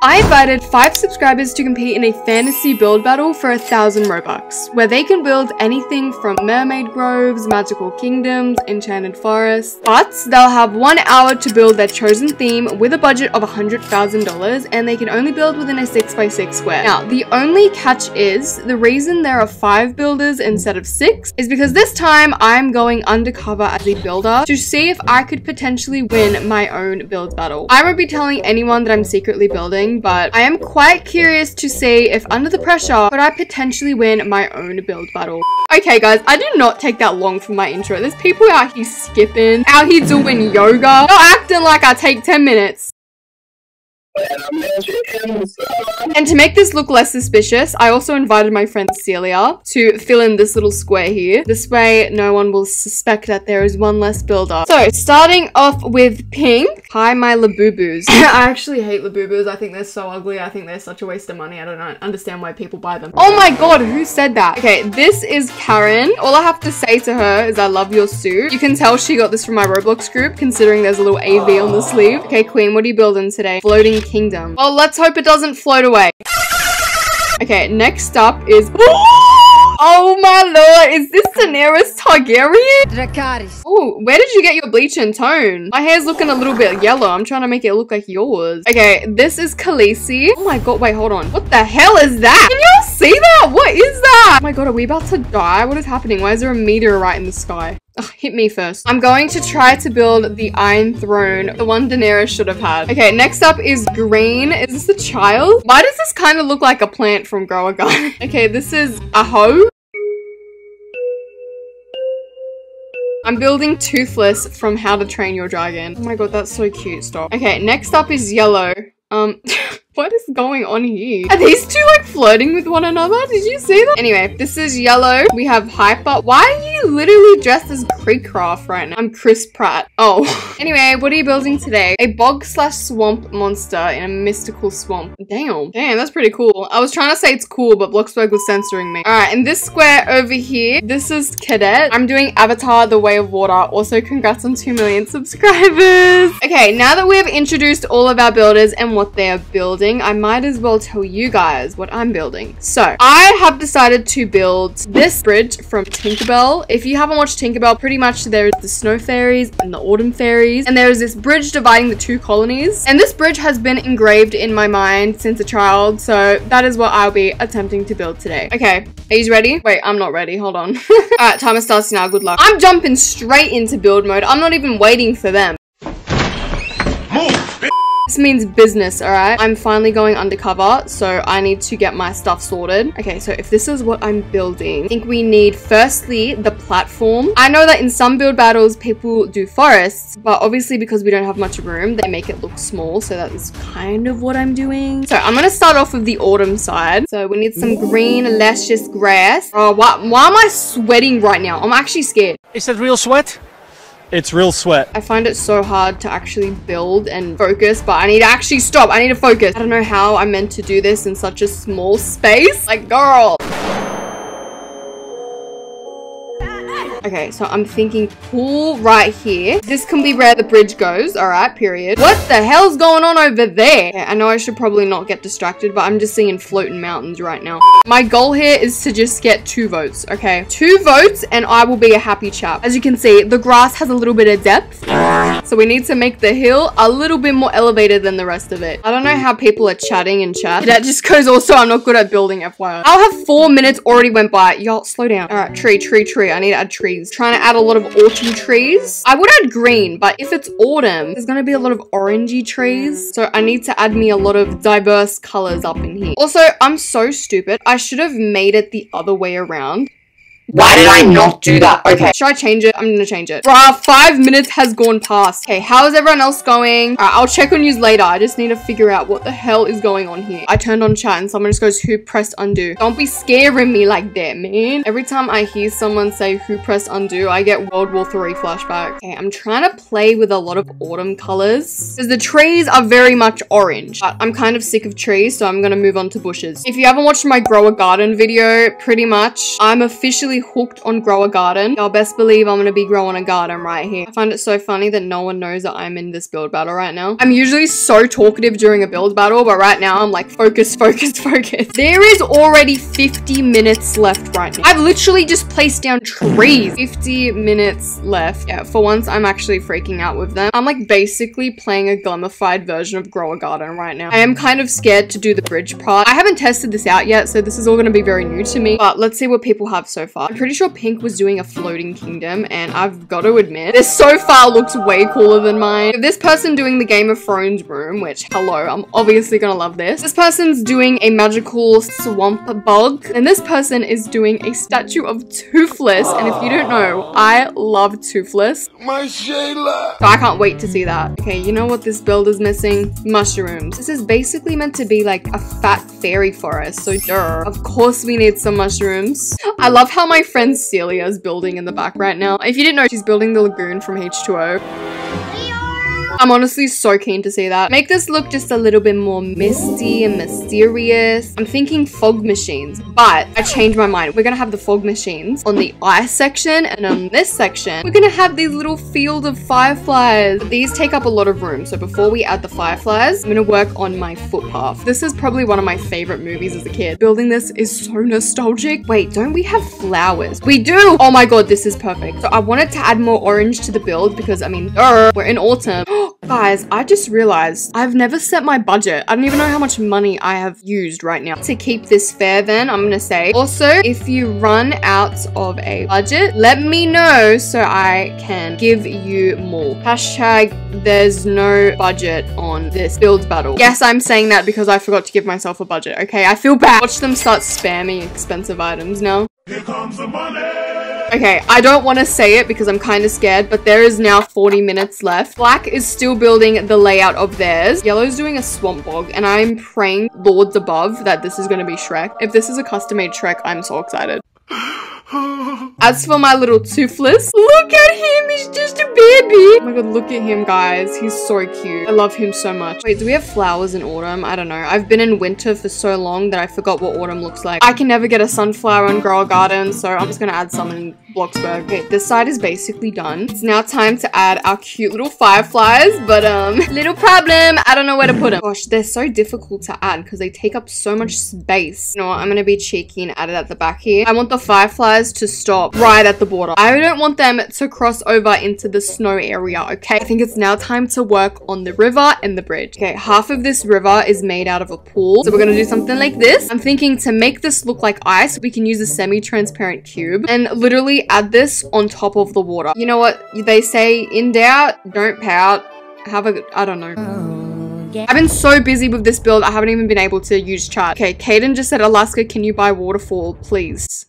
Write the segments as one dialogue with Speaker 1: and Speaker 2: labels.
Speaker 1: I invited 5 subscribers to compete in a fantasy build battle for 1,000 Robux, where they can build anything from mermaid groves, magical kingdoms, enchanted forests, but they'll have 1 hour to build their chosen theme with a budget of $100,000, and they can only build within a 6x6 square. Now, the only catch is, the reason there are 5 builders instead of 6 is because this time I'm going undercover as a builder to see if I could potentially win my own build battle. I won't be telling anyone that I'm secretly building, but I am quite curious to see if under the pressure could I potentially win my own build battle. Okay guys, I did not take that long for my intro. There's people out here skipping, out here doing yoga, not acting like I take 10 minutes. And to make this look less suspicious, I also invited my friend Celia to fill in this little square here. This way, no one will suspect that there is one less builder. So, starting off with pink. Hi, my Labubus. I actually hate Labubus. I think they're so ugly. I think they're such a waste of money. I don't understand why people buy them. Oh my god, who said that? Okay, this is Karen. All I have to say to her is I love your suit. You can tell she got this from my Roblox group, considering there's a little AV on the sleeve. Okay, Queen, what are you building today? Floating kingdom. Well, let's hope it doesn't float away. Okay, next up is... Oh my lord, is this Daenerys Targaryen? Dracarys. Oh, where did you get your bleach and tone? My hair's looking a little bit yellow. I'm trying to make it look like yours. Okay, this is Khaleesi. Oh my god, wait, hold on. What the hell is that? Can y'all see that? What is that? Oh my god, are we about to die? What is happening? Why is there a meteorite in the sky? Ugh, hit me first. I'm going to try to build the Iron Throne, the one Daenerys should have had. Okay, next up is green. Is this a child? Why does this kind of look like a plant from Grow a Garden? Okay, this is a hoe. I'm building Toothless from How to Train Your Dragon. Oh my god, that's so cute. Stop. Okay, next up is yellow. What is going on here? Are these two like flirting with one another? Did you see that? Anyway, this is yellow. We have Hyper. Why are you literally dressed as Creekcraft right now? I'm Chris Pratt. Oh. Anyway, what are you building today? A bog/swamp monster in a mystical swamp. Damn. Damn, that's pretty cool. I was trying to say it's cool, but Bloxburg was censoring me. Alright, and this square over here, this is Cadet. I'm doing Avatar: The Way of Water. Also, congrats on 2 million subscribers. Okay, now that we have introduced all of our builders and what they are building, I might as well tell you guys what I'm building. So, I have decided to build this bridge from Tinkerbell. If you haven't watched Tinkerbell, pretty much there's the snow fairies and the autumn fairies, and there is this bridge dividing the 2 colonies. And this bridge has been engraved in my mind since a child, so that is what I'll be attempting to build today. Okay, are you ready? Wait, I'm not ready. Hold on. Alright, timer starts now. Good luck. I'm jumping straight into build mode. I'm not even waiting for them. This means business, alright? I'm finally going undercover, so I need to get my stuff sorted. Okay, so if this is what I'm building, I think we need firstly the platform. I know that in some build battles, people do forests, but obviously because we don't have much room, they make it look small, so that is kind of what I'm doing. So I'm gonna start off with the autumn side. So we need some green, luscious grass. Oh, why am I sweating right now? I'm actually scared.
Speaker 2: Is that real sweat? It's real sweat.
Speaker 1: I find it so hard to actually build and focus, but I need to actually stop. I need to focus. I don't know how I'm meant to do this in such a small space. Like, girl. Okay, so I'm thinking pool right here. This can be where the bridge goes. All right, period. What the hell's going on over there? Okay, I know I should probably not get distracted, but I'm just seeing floating mountains right now. My goal here is to just get 2 votes, okay? 2 votes and I will be a happy chap. As you can see, the grass has a little bit of depth. So we need to make the hill a little bit more elevated than the rest of it. I don't know how people are chatting in chat. That just goes also, I'm not good at building, FYI. I'll have 4 minutes already went by. Y'all, slow down. All right, tree. I need to add trees. Trying to add a lot of autumn trees. I would add green, but if it's autumn, there's gonna be a lot of orangey trees. So I need to add me a lot of diverse colors up in here. Also, I'm so stupid. I should have made it the other way around.
Speaker 3: Why did I not do that? Okay.
Speaker 1: Should I change it? I'm gonna change it. Bruh, 5 minutes has gone past. Okay, how is everyone else going? Alright, I'll check on yous later. I just need to figure out what the hell is going on here. I turned on chat and someone just goes, who pressed undo? Don't be scaring me like that, man. Every time I hear someone say who pressed undo, I get World War III flashbacks. Okay, I'm trying to play with a lot of autumn colors because the trees are very much orange. But I'm kind of sick of trees, so I'm gonna move on to bushes. If you haven't watched my Grow a Garden video, pretty much, I'm officially absolutely hooked on Grow a Garden. Y'all best believe I'm gonna be growing a garden right here. I find it so funny that no one knows that I'm in this build battle right now. I'm usually so talkative during a build battle, but right now I'm like focus, focus, focus. There is already 50 minutes left right now. I've literally just placed down trees. 50 minutes left. Yeah, for once I'm actually freaking out with them. I'm like basically playing a glamified version of Grow a Garden right now. I am kind of scared to do the bridge part. I haven't tested this out yet, so this is all gonna be very new to me, but let's see what people have so far. I'm pretty sure Pink was doing a floating kingdom, and I've got to admit, this so far looks way cooler than mine. If this person doing the Game of Thrones room, which, hello, I'm obviously gonna love this. This person's doing a magical swamp bug, and this person is doing a statue of Toothless, and if you don't know, I love Toothless.
Speaker 4: My Shayla!
Speaker 1: So I can't wait to see that. Okay, you know what this build is missing? Mushrooms. This is basically meant to be like a fat fairy forest, so duh. Of course we need some mushrooms. I love how my friend Celia is building in the back right now. If you didn't know, she's building the lagoon from H2O. I'm honestly so keen to see that. Make this look just a little bit more misty and mysterious. I'm thinking fog machines, but I changed my mind. We're gonna have the fog machines on the ice section, and on this section, we're gonna have these little field of fireflies. These take up a lot of room, so before we add the fireflies, I'm gonna work on my footpath. This is probably one of my favorite movies as a kid. Building this is so nostalgic. Wait, don't we have flowers? We do! Oh my god, this is perfect. So I wanted to add more orange to the build because, I mean, we're in autumn. Guys, I just realized I've never set my budget. I don't even know how much money I have used right now. To keep this fair then, I'm gonna say, also, if you run out of a budget, let me know so I can give you more. Hashtag there's no budget on this build battle. Yes, I'm saying that because I forgot to give myself a budget, okay? I feel bad. Watch them start spamming expensive items now.
Speaker 4: Here comes the money!
Speaker 1: Okay, I don't want to say it because I'm kind of scared, but there is now 40 minutes left. Black is still building the layout of theirs. Yellow's doing a swamp bog, and I'm praying Lords above that this is going to be Shrek. If this is a custom-made Shrek, I'm so excited. As for my little Toothless, look at him, he's just a baby. Oh my god, look at him, guys. He's so cute. I love him so much. Wait, do we have flowers in autumn? I don't know. I've been in winter for so long that I forgot what autumn looks like. I can never get a sunflower and grow a garden, so I'm just gonna add some in Bloxburg. Okay, this side is basically done. It's now time to add our cute little fireflies, but little problem. I don't know where to put them. Gosh, they're so difficult to add because they take up so much space. You know what? I'm gonna be cheeky and add it at the back here. I want the fireflies to stop right at the border. I don't want them to cross over into the snow area, okay? I think it's now time to work on the river and the bridge. Okay, half of this river is made out of a pool, so we're gonna do something like this. I'm thinking to make this look like ice, we can use a semi-transparent cube and literally add this on top of the water. You know what they say, in doubt, don't pout. I don't know. I've been so busy with this build, I haven't even been able to use chat. Okay, Kaden just said, Alaska, can you buy waterfall, please?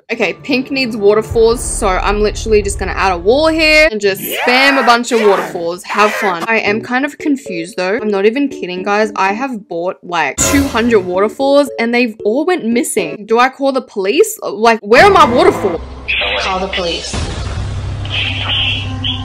Speaker 1: Okay, Pink needs waterfalls, so I'm literally just gonna add a wall here and just spam a bunch of waterfalls. Have fun. I am kind of confused though. I'm not even kidding, guys. I have bought like 200 waterfalls and they've all went missing. Do I call the police? Like, where are my waterfalls?
Speaker 5: Call the police.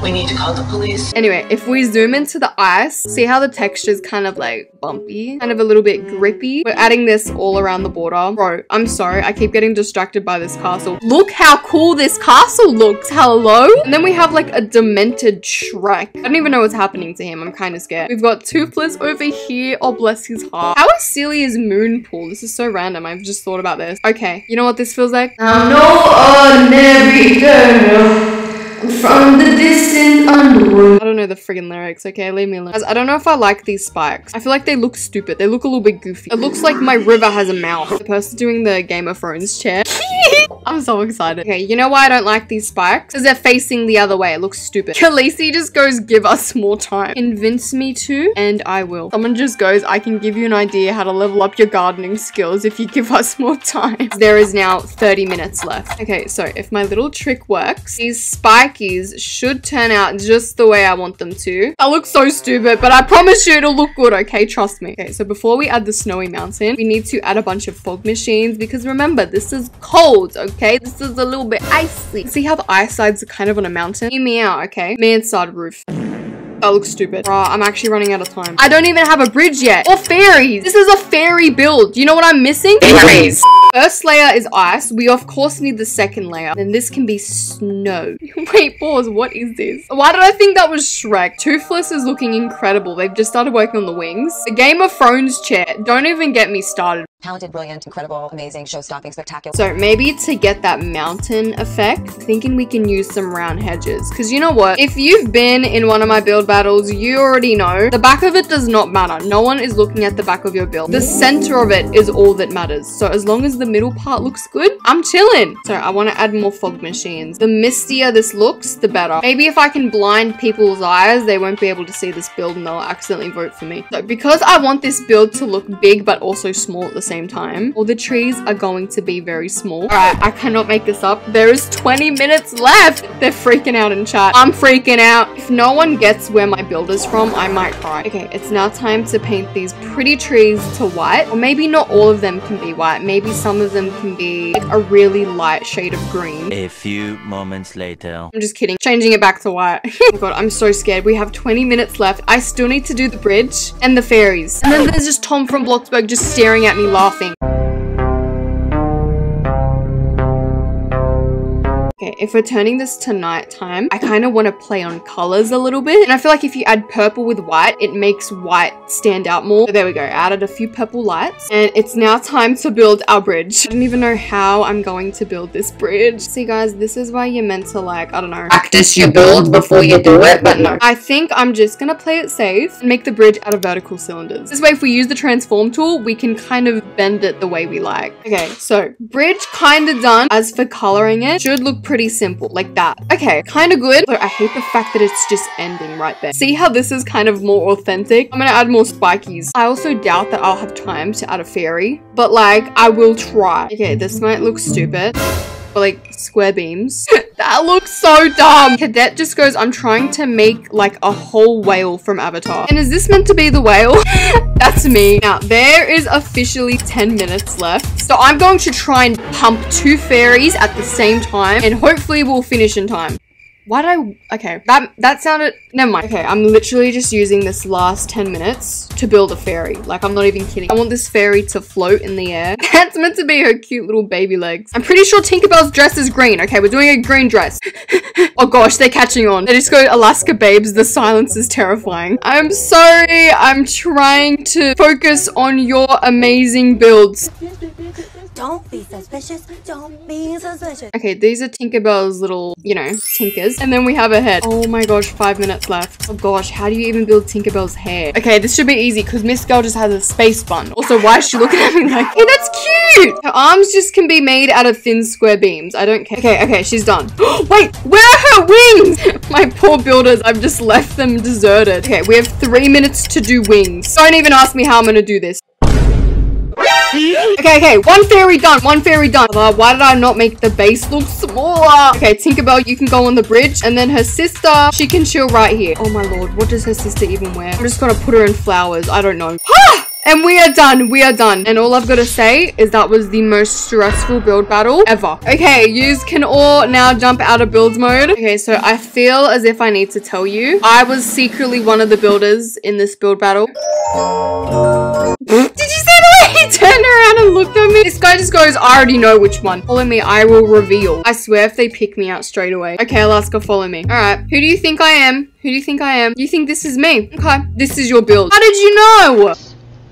Speaker 5: We need to call the police.
Speaker 1: Anyway, if we zoom into the ice, see how the texture is kind of like bumpy, kind of a little bit grippy. We're adding this all around the border. Bro, I'm sorry. I keep getting distracted by this castle. Look how cool this castle looks. Hello? And then we have like a demented Shrek. I don't even know what's happening to him. I'm kind of scared. We've got Toothless over here. Oh, bless his heart. How is Celia's moon pool? This is so random. I've just thought about this. Okay, you know what this feels like? I'm no ordinary girl. From the distant underworld. I don't know the friggin' lyrics, okay? Leave me alone. Guys, I don't know if I like these spikes. I feel like they look stupid. They look a little bit goofy. It looks like my river has a mouth. The person doing the Game of Thrones chair. I'm so excited. Okay, you know why I don't like these spikes? Because they're facing the other way. It looks stupid. Khaleesi just goes, give us more time. Convince me to, and I will. Someone just goes, I can give you an idea how to level up your gardening skills if you give us more time. There is now 30 minutes left. Okay, so if my little trick works, these spikies should turn out just the way I want them to. I look so stupid, but I promise you it'll look good, okay? Trust me. Okay, so before we add the snowy mountain, we need to add a bunch of fog machines because remember, this is cold, okay? This is a little bit icy. See how the ice sides are kind of on a mountain? Hear me out, okay? Mansard roof. That looks stupid. Bruh, I'm actually running out of time. I don't even have a bridge yet. Or fairies. This is a fairy build. You know what I'm missing?
Speaker 3: Fairies.
Speaker 1: First layer is ice. We of course need the second layer. Then this can be snow. Wait, pause. What is this? Why did I think that was Shrek? Toothless is looking incredible. They've just started working on the wings. The Game of Thrones chair. Don't even get me started.
Speaker 6: Talented, brilliant, incredible, amazing, show-stopping, spectacular.
Speaker 1: So maybe to get that mountain effect, thinking we can use some round hedges. Because you know what? If you've been in one of my build battles, you already know the back of it does not matter. No one is looking at the back of your build. The center of it is all that matters. So as long as the middle part looks good, I'm chilling. So I want to add more fog machines. The mistier this looks, the better. Maybe if I can blind people's eyes, they won't be able to see this build and they'll accidentally vote for me. So because I want this build to look big but also small at the same time, all the trees are going to be very small. All right, I cannot make this up. There is 20 minutes left. They're freaking out in chat. I'm freaking out. If no one gets where my build is from, I might cry. Okay, it's now time to paint these pretty trees to white. Or maybe not all of them can be white. Maybe some of them can be like a really light shade of green.
Speaker 7: A few moments later.
Speaker 1: I'm just kidding. Changing it back to white. Oh my god, I'm so scared. We have 20 minutes left. I still need to do the bridge and the fairies. And then there's just Tom from Bloxburg just staring at me laughing. Okay, if we're turning this to nighttime, I kind of want to play on colors a little bit. And I feel like if you add purple with white, it makes white stand out more. So there we go. I added a few purple lights. And it's now time to build our bridge. I don't even know how I'm going to build this bridge. See guys, this is why you're meant to like, I don't know,
Speaker 3: Practice your build before you do it, but no.
Speaker 1: I think I'm just gonna play it safe and make the bridge out of vertical cylinders. This way, if we use the transform tool, we can kind of bend it the way we like. Okay, so bridge kind of done. As for coloring it, should look pretty simple, like that. Okay, kind of good. So I hate the fact that it's just ending right there. See how this is kind of more authentic? I'm gonna add more spikies. I also doubt that I'll have time to add a fairy, but like, I will try. Okay, this might look stupid. But like square beams. That looks so dumb. Cadet just goes, I'm trying to make like a whole whale from Avatar. And is this meant to be the whale? That's me. Now there is officially 10 minutes left. So I'm going to try and pump 2 fairies at the same time and hopefully we'll finish in time. Why did I... Okay, that sounded... Never mind. Okay, I'm literally just using this last 10 minutes to build a fairy. Like, I'm not even kidding. I want this fairy to float in the air. That's meant to be her cute little baby legs. I'm pretty sure Tinkerbell's dress is green. Okay, we're doing a green dress. Oh gosh, they're catching on. They just go, Alaska babes, the silence is terrifying. I'm sorry. I'm trying to focus on your amazing builds.
Speaker 8: Don't be suspicious. Don't be suspicious.
Speaker 1: Okay, these are Tinkerbell's little, you know, tinkers. And then we have a head. Oh my gosh, 5 minutes left. Oh gosh, how do you even build Tinkerbell's hair? Okay, this should be easy because Miss Girl just has a space bun. Also, why is she looking at me like, hey, that's cute! Her arms just can be made out of thin square beams. I don't care. Okay, she's done. Wait, where are her wings? My poor builders, I've just left them deserted. Okay, we have 3 minutes to do wings. Don't even ask me how I'm gonna do this. Okay, one fairy done, why did I not make the base look smaller? Okay, Tinkerbell, you can go on the bridge, and then her sister, she can chill right here. Oh my lord, what does her sister even wear? I'm just gonna put her in flowers, I don't know. And we are done. And all I've got to say is that was the most stressful build battle ever. Okay, yous can all now jump out of build mode. Okay, so I feel as if I need to tell you, I was secretly one of the builders in this build battle. Did you see the way he turned around and looked at me? This guy just goes, I already know which one. Follow me, I will reveal. I swear if they pick me out straight away. Okay, Alaska, follow me. All right, who do you think I am? Who do you think I am? You think this is me? Okay, this is your build. How did you know?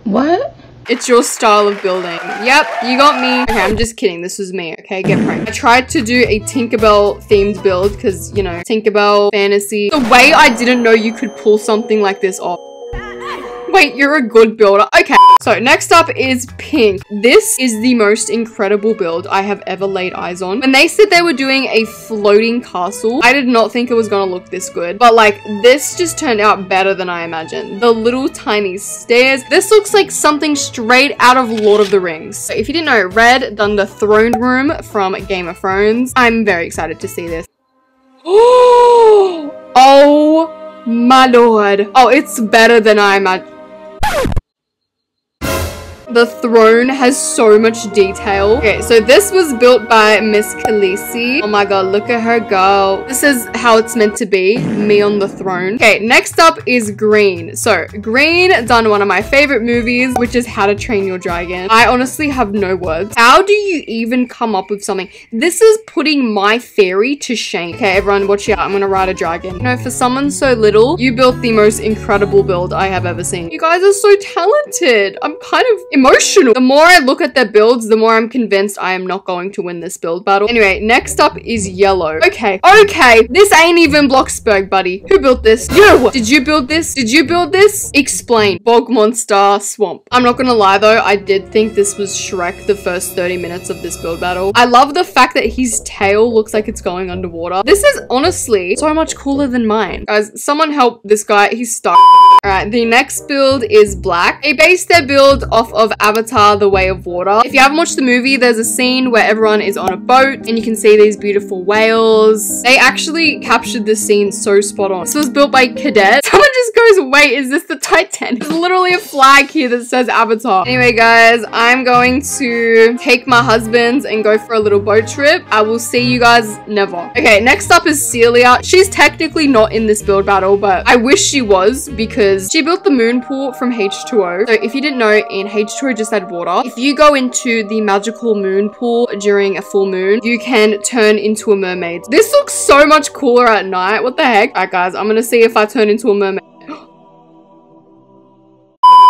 Speaker 3: What?
Speaker 1: It's your style of building. Yep, you got me. Okay, I'm just kidding. This was me, okay? Get pranked. I tried to do a Tinkerbell themed build because, you know, Tinkerbell fantasy. The way I didn't know you could pull something like this off. Wait, you're a good builder. Okay, so next up is pink. This is the most incredible build I have ever laid eyes on. When they said they were doing a floating castle, I did not think it was gonna look this good. But like, this just turned out better than I imagined. The little tiny stairs. This looks like something straight out of Lord of the Rings. So if you didn't know, Red done the throne room from Game of Thrones. I'm very excited to see this. Oh my lord. Oh, it's better than I imagined. The throne has so much detail. Okay, so this was built by Miss Khaleesi. Oh my god, look at her go. This is how it's meant to be. Me on the throne. Okay, next up is green. So green done one of my favorite movies, which is How to Train Your Dragon. I honestly have no words. How do you even come up with something? This is putting my fairy to shame. Okay, everyone watch out. I'm gonna ride a dragon. You know, for someone so little, you built the most incredible build I have ever seen. You guys are so talented. I'm kind of emotional. The more I look at their builds, the more I'm convinced I am not going to win this build battle. Anyway, next up is yellow. Okay, this ain't even Bloxburg, buddy. Who built this? You! Did you build this? Did you build this? Explain. Bog monster swamp. I'm not gonna lie though, I did think this was Shrek the first 30 minutes of this build battle. I love the fact that his tail looks like it's going underwater. This is honestly so much cooler than mine. Guys, someone help this guy. He's stuck. Alright, the next build is black. They based their build off of Avatar: The Way of Water. If you haven't watched the movie, there's a scene where everyone is on a boat and you can see these beautiful whales. They actually captured this scene so spot on. This was built by Cadet. Someone just goes, wait, is this the Titanic? There's literally a flag here that says Avatar. Anyway, guys, I'm going to take my husband and go for a little boat trip. I will see you guys never. Okay, next up is Celia. She's technically not in this build battle, but I wish she was because she built the moon pool from H2O. So if you didn't know, in H2O just had water. If you go into the magical moon pool during a full moon, you can turn into a mermaid. This looks so much cooler at night. What the heck? Alright guys, I'm gonna see if I turn into a mermaid.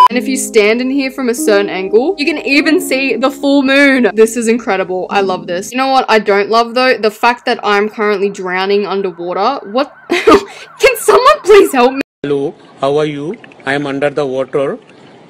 Speaker 1: And if you stand in here from a certain angle, you can even see the full moon. This is incredible. I love this. You know what I don't love though? The fact that I'm currently drowning underwater. What? Can someone please help me?
Speaker 9: Hello, how are you? I am under the water.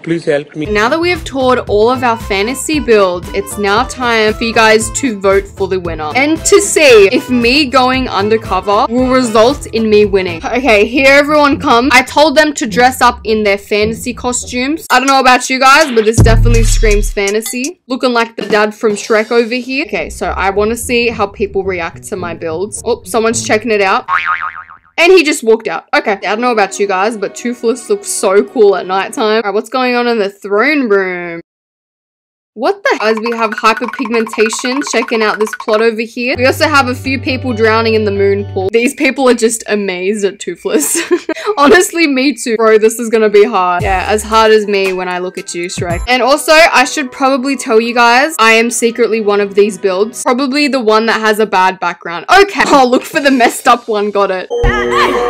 Speaker 9: Please help me.
Speaker 1: Now that we have toured all of our fantasy builds, it's now time for you guys to vote for the winner and to see if me going undercover will result in me winning. Okay, here everyone comes. I told them to dress up in their fantasy costumes. I don't know about you guys, but this definitely screams fantasy. Looking like the dad from Shrek over here. Okay, so I want to see how people react to my builds. Oh, someone's checking it out. And he just walked out. Okay, I don't know about you guys, but Toothless looks so cool at nighttime. All right, what's going on in the throne room? What the hell? Guys, we have hyperpigmentation checking out this plot over here. We also have a few people drowning in the moon pool. These people are just amazed at Toothless. Honestly, me too. Bro, this is gonna be hard. Yeah, as hard as me when I look at you, Shrek. And also, I should probably tell you guys, I am secretly one of these builds. Probably the one that has a bad background. Okay. Oh, look for the messed up one. Got it.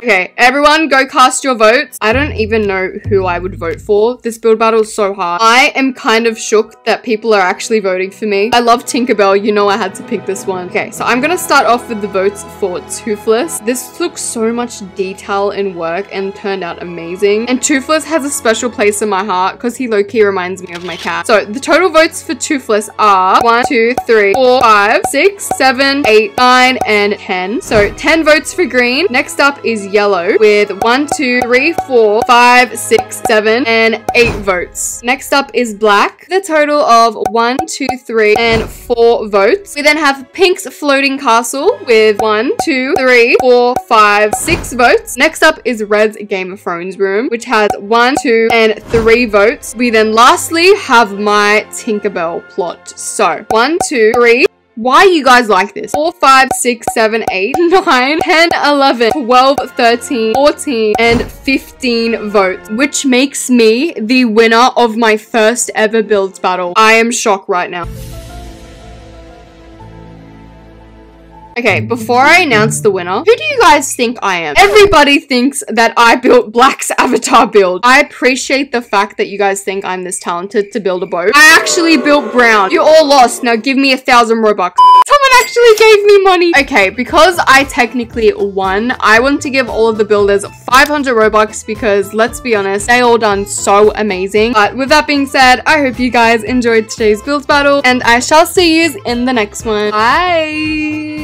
Speaker 1: Okay, everyone go cast your votes. I don't even know who I would vote for. This build battle is so hard. I am kind of shook that people are actually voting for me. I love Tinkerbell. You know I had to pick this one. Okay, so I'm gonna start off with the votes for Toothless. This looks so much detail and work and turned out amazing. And Toothless has a special place in my heart because he low-key reminds me of my cat. So the total votes for Toothless are 1, 2, 3, 4, 5, 6, 7, 8, 9, and 10. So 10 votes for green. Next up is yellow with 1, 2, 3, 4, 5, 6, 7, and 8 votes. Next up is black. The total of 1, 2, 3, and 4 votes. We then have pink's floating castle with 1, 2, 3, 4, 5, 6 votes. Next up is red's Game of Thrones room, which has 1, 2, and 3 votes. We then lastly have my Tinkerbell plot. So 1, 2, 3. Why are you guys like this? 4, 5, 6, 7, 8, 9, 10, 11, 12, 13, 14, and 15 votes, which makes me the winner of my first ever builds battle. I am shocked right now. Okay, before I announce the winner, who do you guys think I am? Everybody thinks that I built Black's avatar build. I appreciate the fact that you guys think I'm this talented to build a boat. I actually built Brown. You all lost. Now give me 1,000 Robux. Someone actually gave me money. Okay, because I technically won, I want to give all of the builders 500 Robux because, let's be honest, they all done so amazing. But with that being said, I hope you guys enjoyed today's build battle and I shall see you in the next one. Bye.